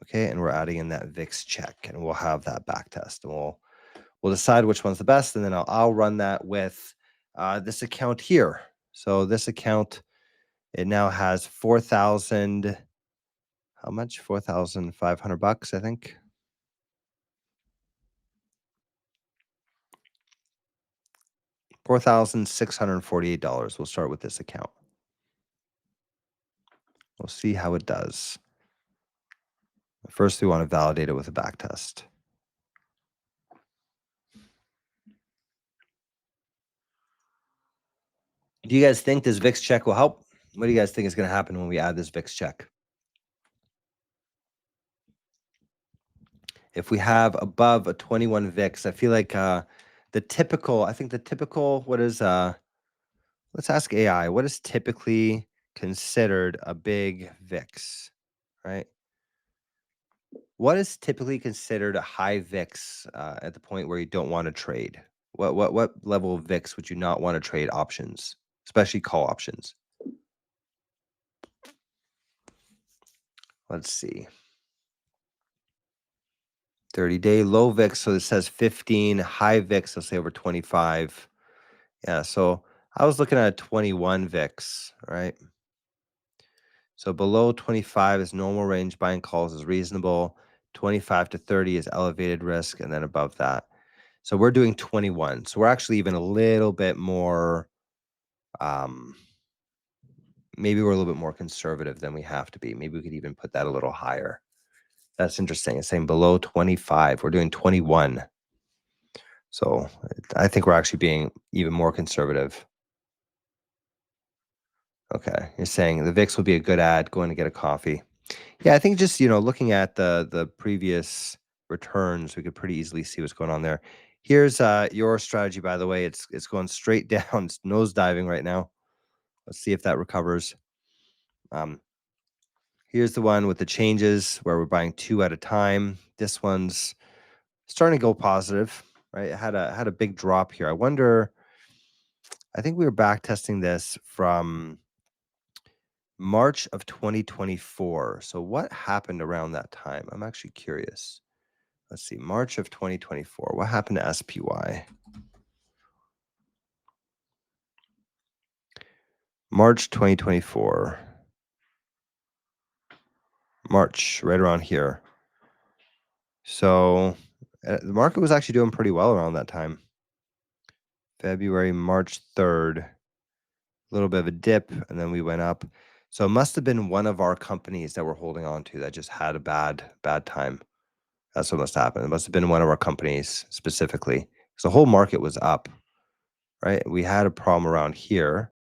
Okay, and we're adding in that VIX check, and we'll have that back test, and we'll decide which one's the best, and then I'll run that with this account here. So this account, it now has 4,000. How much? 4,500 bucks, I think. $4,648. We'll start with this account. We'll see how it does. First, we want to validate it with a back test. Do you guys think this VIX check will help? What do you guys think is going to happen when we add this VIX check? If we have above a 21 VIX, I feel like what is, let's ask AI, what is typically considered a big VIX, right? What is typically considered a high VIX at the point where you don't want to trade? What level of VIX would you not want to trade options, especially call options? Let's see. 30-day low VIX, so it says 15. High VIX, let's say over 25. Yeah, so I was looking at a 21 VIX, right? So below 25 is normal range, buying calls is reasonable. 25 to 30 is elevated risk, and then above that. So we're doing 21. So we're actually even a little bit more, maybe we're a little bit more conservative than we have to be. Maybe we could even put that a little higher. That's interesting. It's saying below 25. We're doing 21. So I think we're actually being even more conservative. Okay, you're saying the VIX will be a good ad, going to get a coffee. Yeah, I think just, looking at the previous returns, we could pretty easily see what's going on there. Here's your strategy, by the way. It's going straight down. It's nosediving right now. Let's see if that recovers. Here's the one with the changes where we're buying 2 at a time. This one's starting to go positive, right? It had a big drop here. I think we were back testing this from March of 2024. So what happened around that time? I'm actually curious. Let's see, March of 2024. What happened to SPY? March 2024. March, right around here. So the market was actually doing pretty well around that time. February, March 3rd. A little bit of a dip, and then we went up. So it must have been one of our companies that we're holding on to that just had a bad time. That's what must happen. It must have been one of our companies specifically. So the whole market was up, right? We had a problem around here.